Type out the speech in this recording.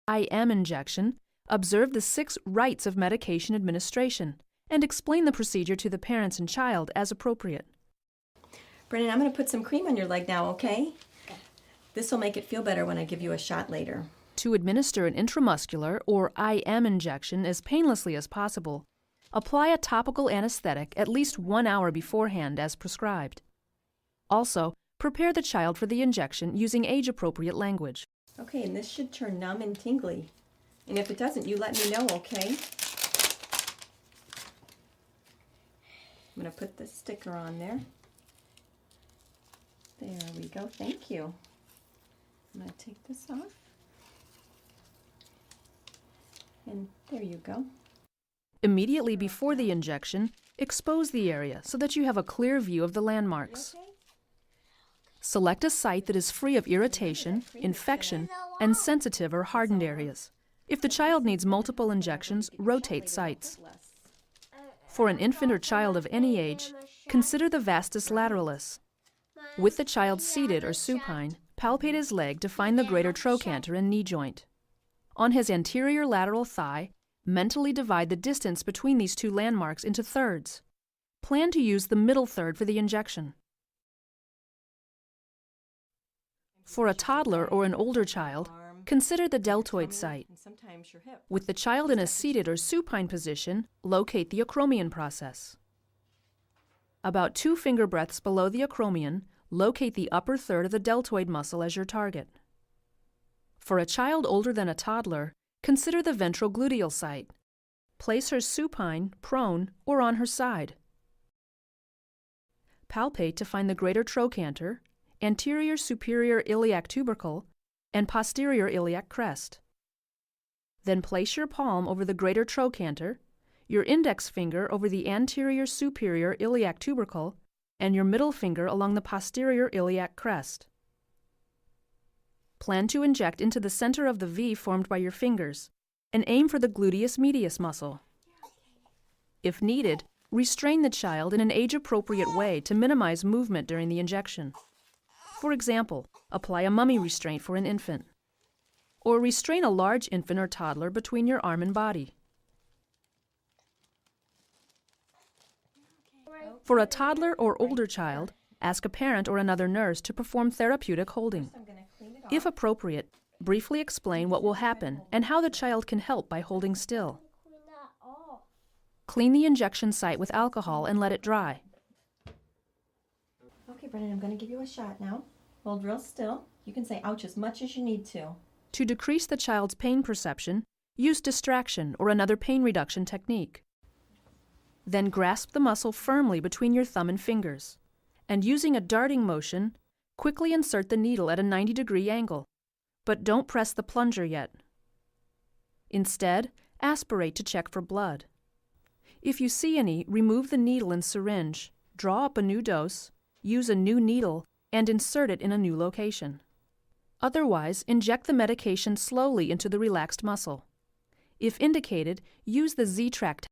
IM injection, observe the 6 rights of medication administration and explain the procedure to the parents and child as appropriate. Brennan, I'm going to put some cream on your leg now, okay? This will make it feel better when I give you a shot later. To administer an intramuscular or IM injection as painlessly as possible, apply a topical anesthetic at least 1 hour beforehand as prescribed. Also, prepare the child for the injection using age-appropriate language. Okay, and this should turn numb and tingly. And if it doesn't, you let me know, okay? I'm going to put the sticker on there. There we go. Thank you. I'm going to take this off. And there you go. Immediately before the injection, expose the area so that you have a clear view of the landmarks. Select a site that is free of irritation, infection, and sensitive or hardened areas. If the child needs multiple injections, rotate sites. For an infant or child of any age, consider the vastus lateralis. With the child seated or supine, palpate his leg to find the greater trochanter and knee joint. On his anterior lateral thigh, mentally divide the distance between these 2 landmarks into thirds. Plan to use the middle third for the injection. For a toddler or an older child, consider the deltoid site. With the child in a seated or supine position, locate the acromion process. About 2 finger breadths below the acromion, locate the upper third of the deltoid muscle as your target. For a child older than a toddler, consider the ventral gluteal site. Place her supine, prone, or on her side. Palpate to find the greater trochanter, anterior superior iliac tubercle, and posterior iliac crest. Then place your palm over the greater trochanter, your index finger over the anterior superior iliac tubercle, and your middle finger along the posterior iliac crest. Plan to inject into the center of the V formed by your fingers, and aim for the gluteus medius muscle. If needed, restrain the child in an age-appropriate way to minimize movement during the injection. For example, apply a mummy restraint for an infant. Or restrain a large infant or toddler between your arm and body. For a toddler or older child, ask a parent or another nurse to perform therapeutic holding. If appropriate, briefly explain what will happen and how the child can help by holding still. Clean the injection site with alcohol and let it dry. Okay, Brennan, I'm going to give you a shot now. Hold real still. You can say ouch as much as you need to. To decrease the child's pain perception, use distraction or another pain reduction technique. Then grasp the muscle firmly between your thumb and fingers, and using a darting motion, quickly insert the needle at a 90-degree angle, but don't press the plunger yet. Instead, aspirate to check for blood. If you see any, remove the needle and syringe, draw up a new dose, use a new needle, and insert it in a new location. Otherwise, inject the medication slowly into the relaxed muscle. If indicated, use the Z-Track